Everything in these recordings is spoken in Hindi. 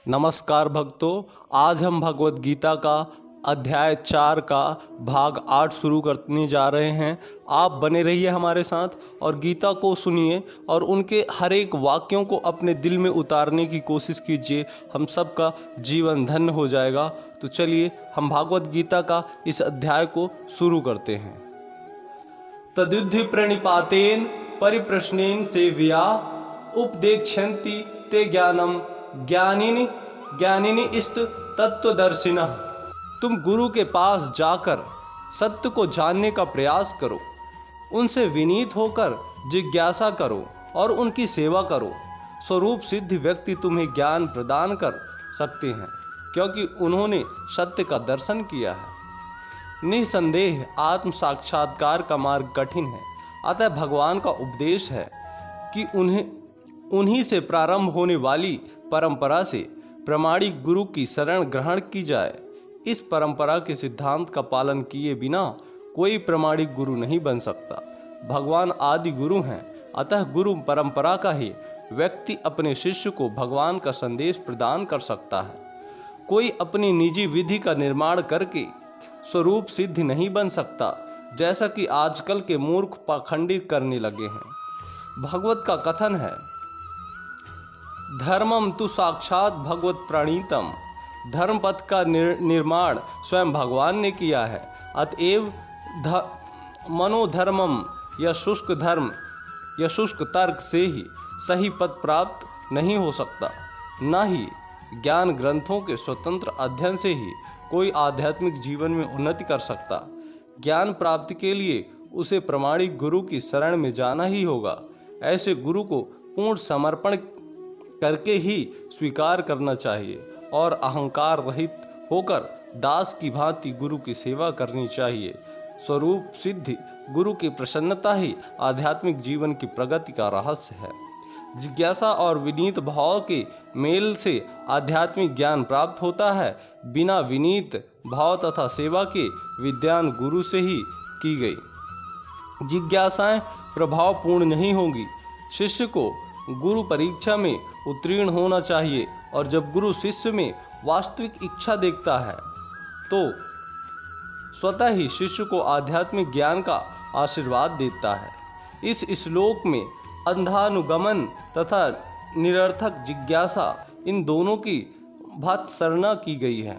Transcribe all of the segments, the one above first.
नमस्कार भक्तों, आज हम भगवत गीता का अध्याय 4 का भाग 8 शुरू करने जा रहे हैं। आप बने रहिए हमारे साथ और गीता को सुनिए और उनके हर एक वाक्यों को अपने दिल में उतारने की कोशिश कीजिए। हम सबका जीवन धन्य हो जाएगा। तो चलिए हम भागवत गीता का इस अध्याय को शुरू करते हैं। तद्युद्धि प्रणिपातेन परिप्रश्नेन सेव्या उपदेक्षन्ति ते ज्ञानम ज्ञानिनी इष्ट तत्वदर्शिनः। तुम गुरु के पास जाकर सत्य को जानने का प्रयास करो, उनसे विनीत होकर जिज्ञासा करो और उनकी सेवा करो। स्वरूप सिद्ध व्यक्ति तुम्हें ज्ञान प्रदान कर सकते हैं, क्योंकि उन्होंने सत्य का दर्शन किया है। निसंदेह आत्म साक्षात्कार का मार्ग कठिन है, अतः भगवान का उपदेश है कि उन्हीं से प्रारंभ होने वाली परंपरा से प्रामाणिक गुरु की शरण ग्रहण की जाए। इस परंपरा के सिद्धांत का पालन किए बिना कोई प्रामाणिक गुरु नहीं बन सकता। भगवान आदि गुरु हैं, अतः गुरु परंपरा का ही व्यक्ति अपने शिष्य को भगवान का संदेश प्रदान कर सकता है। कोई अपनी निजी विधि का निर्माण करके स्वरूप सिद्ध नहीं बन सकता, जैसा कि आजकल के मूर्ख पाखंडित करने लगे हैं। भगवत का कथन है, धर्मम तु साक्षात भगवत प्रणीतम। धर्म पथ का निर्माण स्वयं भगवान ने किया है। अतएव मनोधर्मम या शुष्क धर्म या शुष्क तर्क से ही सही पद प्राप्त नहीं हो सकता। न ही ज्ञान ग्रंथों के स्वतंत्र अध्ययन से ही कोई आध्यात्मिक जीवन में उन्नति कर सकता। ज्ञान प्राप्ति के लिए उसे प्रामाणिक गुरु की शरण में जाना ही होगा। ऐसे गुरु को पूर्ण समर्पण करके ही स्वीकार करना चाहिए और अहंकार रहित होकर दास की भांति गुरु की सेवा करनी चाहिए। स्वरूप सिद्धि गुरु की प्रसन्नता ही आध्यात्मिक जीवन की प्रगति का रहस्य है। जिज्ञासा और विनीत भाव के मेल से आध्यात्मिक ज्ञान प्राप्त होता है। बिना विनीत भाव तथा सेवा के विद्वान गुरु से ही की गई जिज्ञासाएं प्रभावपूर्ण नहीं होंगी। शिष्य को गुरु परीक्षा में उत्तीर्ण होना चाहिए और जब गुरु शिष्य में वास्तविक इच्छा देखता है तो स्वतः ही शिष्य को आध्यात्मिक ज्ञान का आशीर्वाद देता है। इस श्लोक में अंधानुगमन तथा निरर्थक जिज्ञासा इन दोनों की भत्सना की गई है।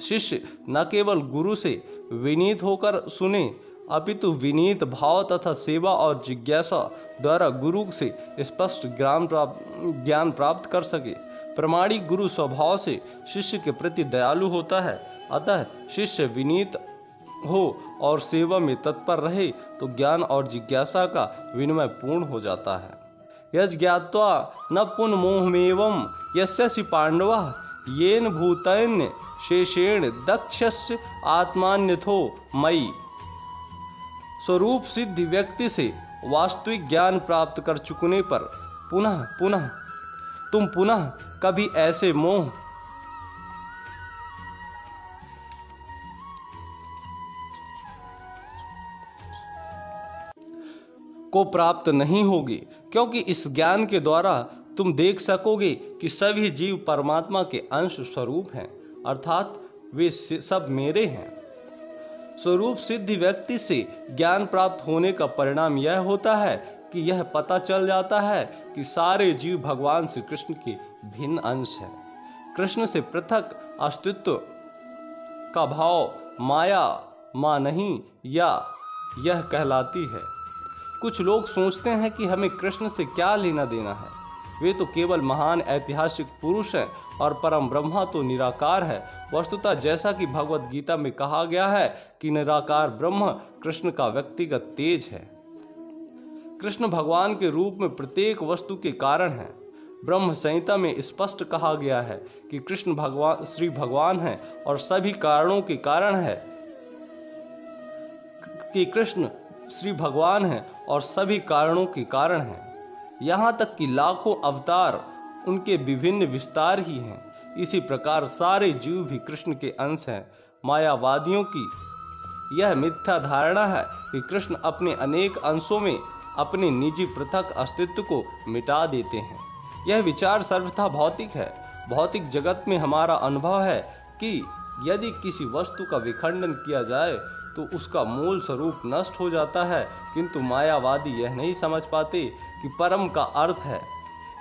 शिष्य न केवल गुरु से विनीत होकर सुने, अपितु विनीत भाव तथा सेवा और जिज्ञासा द्वारा गुरु से स्पष्ट ज्ञान प्राप्त कर सके। प्रामाणिक गुरु स्वभाव से शिष्य के प्रति दयालु होता है, अतः शिष्य विनीत हो और सेवा में तत्पर रहे तो ज्ञान और जिज्ञासा का विनिमय पूर्ण हो जाता है। यज्ञात्वा न पुनमोहमेवं यस्यसि पांडवः येन भूतेन शेषेण दक्षस्य आत्मान्यथो मयि। स्वरूप सिद्ध व्यक्ति से वास्तविक ज्ञान प्राप्त कर चुकने पर तुम पुनः कभी ऐसे मोह को प्राप्त नहीं होगी, क्योंकि इस ज्ञान के द्वारा तुम देख सकोगे कि सभी जीव परमात्मा के अंश स्वरूप हैं, अर्थात वे सब मेरे हैं। स्वरूप सिद्धि व्यक्ति से ज्ञान प्राप्त होने का परिणाम यह होता है कि यह पता चल जाता है कि सारे जीव भगवान श्री कृष्ण के भिन्न अंश हैं। कृष्ण से पृथक अस्तित्व का भाव माया मां नहीं या यह कहलाती है। कुछ लोग सोचते हैं कि हमें कृष्ण से क्या लेना देना है, वे तो केवल महान ऐतिहासिक पुरुष हैं और परम ब्रह्मा तो निराकार है। वस्तुतः जैसा कि भगवत गीता में कहा गया है कि निराकार ब्रह्म कृष्ण का व्यक्तिगत तेज है। कृष्ण भगवान के रूप में प्रत्येक वस्तु के कारण है। ब्रह्म संहिता में स्पष्ट कहा गया है कि कृष्ण श्री भगवान है और सभी कारणों के कारण है कि कृष्ण श्री भगवान है और सभी कारणों के कारण है। यहाँ तक कि लाखों अवतार उनके विभिन्न विस्तार ही हैं। इसी प्रकार सारे जीव भी कृष्ण के अंश हैं। मायावादियों की यह मिथ्या धारणा है कि कृष्ण अपने अनेक अंशों में अपने निजी पृथक अस्तित्व को मिटा देते हैं। यह विचार सर्वथा भौतिक है। भौतिक जगत में हमारा अनुभव है कि यदि किसी वस्तु का विखंडन किया जाए तो उसका मूल स्वरूप नष्ट हो जाता है, किंतु मायावादी यह नहीं समझ पाते कि परम का अर्थ है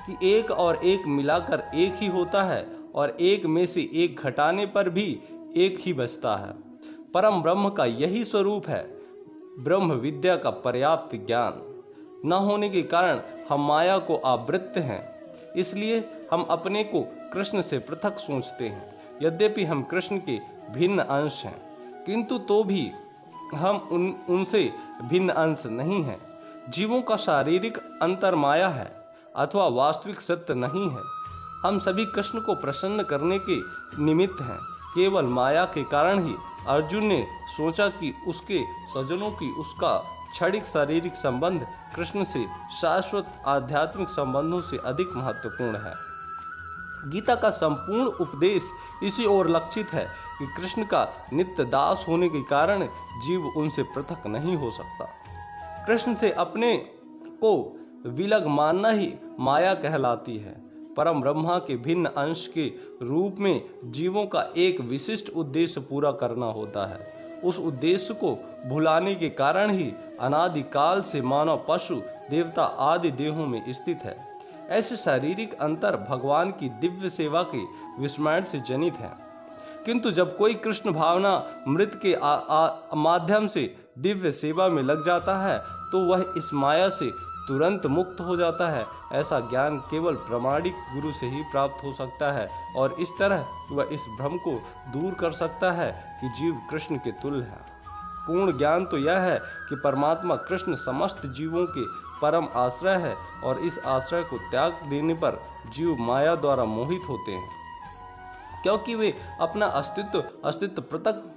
कि एक और एक मिलाकर एक ही होता है और एक में से एक घटाने पर भी एक ही बचता है। परम ब्रह्म का यही स्वरूप है। ब्रह्म विद्या का पर्याप्त ज्ञान न होने के कारण हम माया को आवृत्त हैं, इसलिए हम अपने को कृष्ण से पृथक सोचते हैं। यद्यपि हम कृष्ण के भिन्न अंश हैं, किंतु तो भी हम उनसे भिन्न अंश नहीं हैं। जीवों का शारीरिक अंतर माया है अथवा वास्तविक सत्य नहीं है। हम सभी कृष्ण को प्रसन्न करने के निमित्त हैं। केवल माया के कारण ही अर्जुन ने सोचा कि उसके स्वजनों की उसका क्षणिक शारीरिक संबंध कृष्ण से शाश्वत आध्यात्मिक संबंधों से अधिक महत्वपूर्ण है। गीता का संपूर्ण उपदेश इसी ओर लक्षित है कि कृष्ण का नित्य दास होने के कारण जीव उनसे पृथक नहीं हो सकता। कृष्ण से अपने को विलग मानना ही माया कहलाती है। परम ब्रह्मा के भिन्न अंश के रूप में जीवों का एक विशिष्ट उद्देश्य पूरा करना होता है। उस उद्देश्य को भुलाने के कारण ही अनादिकाल से मानव पशु देवता आदि देहों में स्थित है। ऐसे शारीरिक अंतर भगवान की दिव्य सेवा के विस्मरण से जनित है, किंतु जब कोई कृष्ण भावना मृत के माध्यम से दिव्य सेवा में लग जाता है तो वह इस माया से तुरंत मुक्त हो जाता है। ऐसा ज्ञान केवल प्रामाणिक गुरु से ही प्राप्त हो सकता है और इस तरह वह इस भ्रम को दूर कर सकता है कि जीव कृष्ण के तुल्य है। पूर्ण ज्ञान तो यह है कि परमात्मा कृष्ण समस्त जीवों के परम आश्रय है और इस आश्रय को त्याग देने पर जीव माया द्वारा मोहित होते हैं, क्योंकि वे अपना अस्तित्व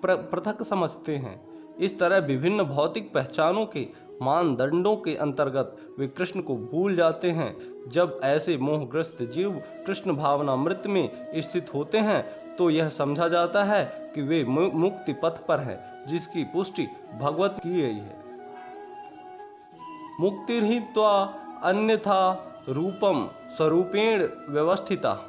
पृथक समझते हैं। इस तरह विभिन्न भौतिक पहचानों के मानदंडों के अंतर्गत वे कृष्ण को भूल जाते हैं। जब ऐसे मोहग्रस्त जीव कृष्ण भावनामृत में स्थित होते हैं तो यह समझा जाता है कि वे मुक्ति पथ पर हैं, जिसकी पुष्टि भगवत की गई है। मुक्तिर्हित्वा अन्यथा रूपम स्वरूपेण व्यवस्थिता।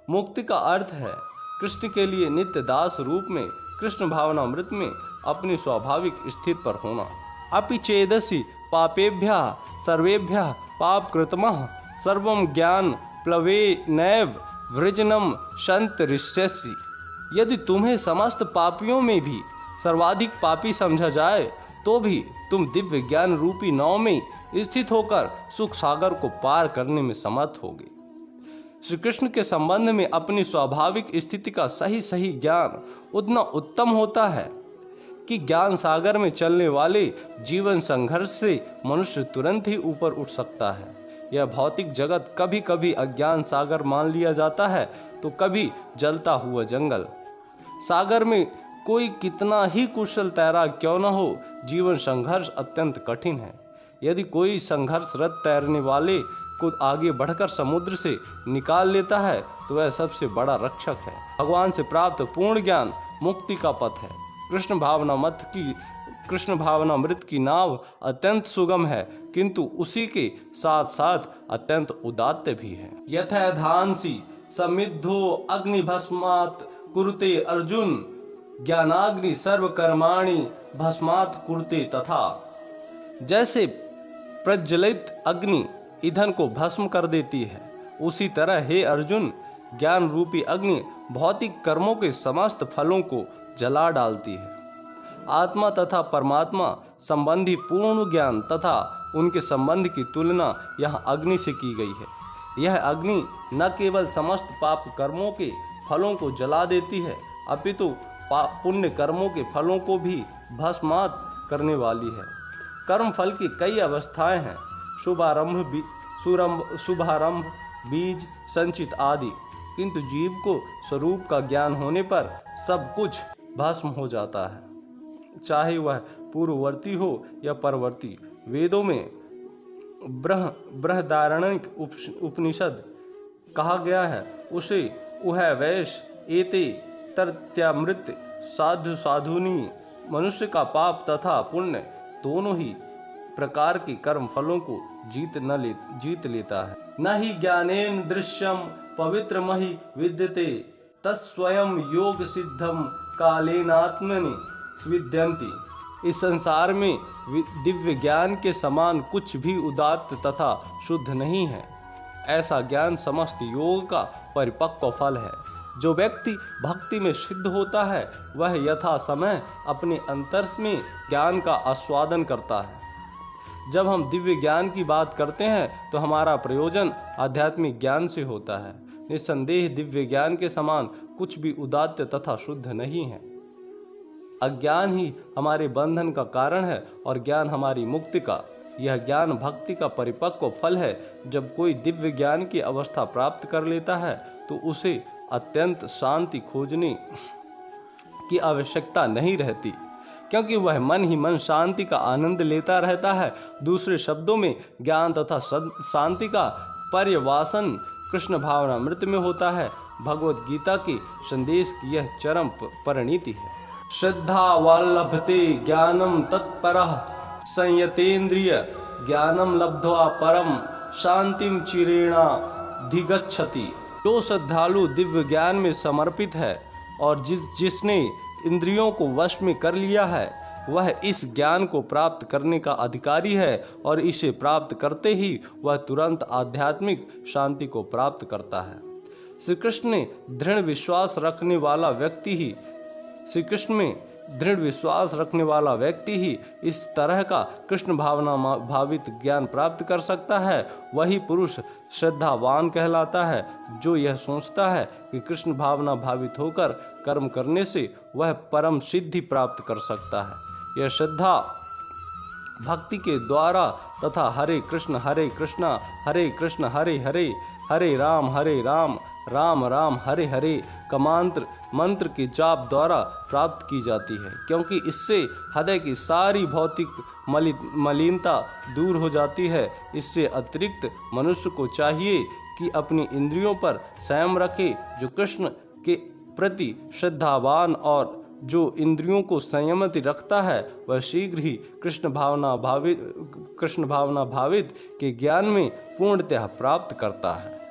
मुक्ति का अर्थ है कृष्ण के लिए नित्य दास रूप में कृष्ण भावनामृत में अपनी स्वाभाविक स्थिति पर होना। अपि चेदसि पापेभ्यः सर्वेभ्यः पापकृतमः सर्वं ज्ञान प्लवे नैव वृजनम संतरिष्यसि। यदि तुम्हें समस्त पापियों में भी सर्वाधिक पापी समझा जाए तो भी तुम दिव्य ज्ञान रूपी नाव में स्थित होकर सुख सागर को पार करने में समर्थ होगे। श्री कृष्ण के संबंध में अपनी स्वाभाविक स्थिति का सही ज्ञान उतना उत्तम होता है कि ज्ञान सागर में चलने वाले जीवन संघर्ष से मनुष्य तुरंत ही ऊपर उठ सकता है। यह भौतिक जगत कभी कभी अज्ञान सागर मान लिया जाता है तो कभी जलता हुआ जंगल। सागर में कोई कितना ही कुशल तैराक क्यों न हो, जीवन संघर्ष अत्यंत कठिन है। यदि कोई संघर्षरत तैरने वाले को आगे बढ़कर समुद्र से निकाल लेता है तो वह सबसे बड़ा रक्षक है। भगवान से प्राप्त पूर्ण ज्ञान मुक्ति का पथ है। कृष्ण भावनामृत की नाव अत्यंत सुगम है, किंतु उसी के साथ साथ अत्यंत उदात्त भी है। यथा धांसी समिद्धो अग्निभस्मात् कुरुते अर्जुन ज्ञानाग्नि सर्वकर्माणि भस्मात् कुरुते तथा। जैसे प्रज्वलित अग्नि ईंधन को भस्म कर देती है, उसी तरह हे अर्जुन ज्ञान रूपी अग्नि भौतिक कर्मों के समस्त फलों को जला डालती है। आत्मा तथा परमात्मा संबंधी पूर्ण ज्ञान तथा उनके संबंध की तुलना यहाँ अग्नि से की गई है। यह अग्नि न केवल समस्त पाप कर्मों के फलों को जला देती है, अपितु पुण्य कर्मों के फलों को भी भस्मात करने वाली है। कर्म फल की कई अवस्थाएं हैं, शुभारंभ, बीज, संचित आदि, किंतु जीव को स्वरूप का ज्ञान होने पर सब कुछ भस्म हो जाता है, चाहे वह पूर्ववर्ती हो या परवर्ती। वेदों में बृहदारण्यक उपनिषद कहा गया है, उसे उह वैश एते तर्त्यामृत साधु साधुनी। मनुष्य का पाप तथा पुण्य दोनों ही प्रकार के कर्म फलों को जीत लेता है। न ही ज्ञानेन दृश्यम पवित्रमहि विद्यते तत्स्वयं योग सिद्धम कालेनात्मनि विद्यन्ति। इस संसार में दिव्य ज्ञान के समान कुछ भी उदात्त तथा शुद्ध नहीं है। ऐसा ज्ञान समस्त योग का परिपक्व फल है। जो व्यक्ति भक्ति में सिद्ध होता है वह यथा समय अपने अंतर में ज्ञान का आस्वादन करता है। जब हम दिव्य ज्ञान की बात करते हैं तो हमारा प्रयोजन आध्यात्मिक ज्ञान से होता है। निस्संदेह दिव्य ज्ञान के समान कुछ भी उदात्त तथा शुद्ध नहीं है। अज्ञान ही हमारे बंधन का कारण है और ज्ञान हमारी मुक्ति का। यह ज्ञान भक्ति का परिपक्व फल है। जब कोई दिव्य ज्ञान की अवस्था प्राप्त कर लेता है तो उसे अत्यंत शांति खोजने की आवश्यकता नहीं रहती, क्योंकि वह मन ही मन शांति का आनंद लेता रहता है। दूसरे शब्दों में ज्ञान तथा शांति का पर्यवासन कृष्ण भावनामृत में होता है। भगवत गीता के संदेश की यह चरम परिणति है। श्रद्धा वल्लभते ज्ञानम तत्परः संयतेन्द्रिय ज्ञानम लब्ध्वा परम शांतिम चिरेणाधिगच्छति। जो श्रद्धालु दिव्य ज्ञान में समर्पित है और जिसने इंद्रियों को वश में कर लिया है वह इस ज्ञान को प्राप्त करने का अधिकारी है और इसे प्राप्त करते ही वह तुरंत आध्यात्मिक शांति को प्राप्त करता है। श्री कृष्ण में दृढ़ विश्वास रखने वाला व्यक्ति ही इस तरह का कृष्ण भावना भावित ज्ञान प्राप्त कर सकता है। वही पुरुष श्रद्धावान कहलाता है, जो यह सोचता है कि कृष्ण भावना भावित होकर कर्म करने से वह परम सिद्धि प्राप्त कर सकता है। यह श्रद्धा भक्ति के द्वारा तथा हरे कृष्ण हरे कृष्ण हरे हरे हरे राम राम राम हरे हरे का मंत्र के जाप द्वारा प्राप्त की जाती है, क्योंकि इससे हृदय की सारी भौतिक मलिनता दूर हो जाती है। इससे अतिरिक्त मनुष्य को चाहिए कि अपनी इंद्रियों पर संयम रखे। जो कृष्ण के प्रति श्रद्धावान और जो इंद्रियों को संयमित रखता है वह शीघ्र ही कृष्ण भावना भावित के ज्ञान में पूर्णतः प्राप्त करता है।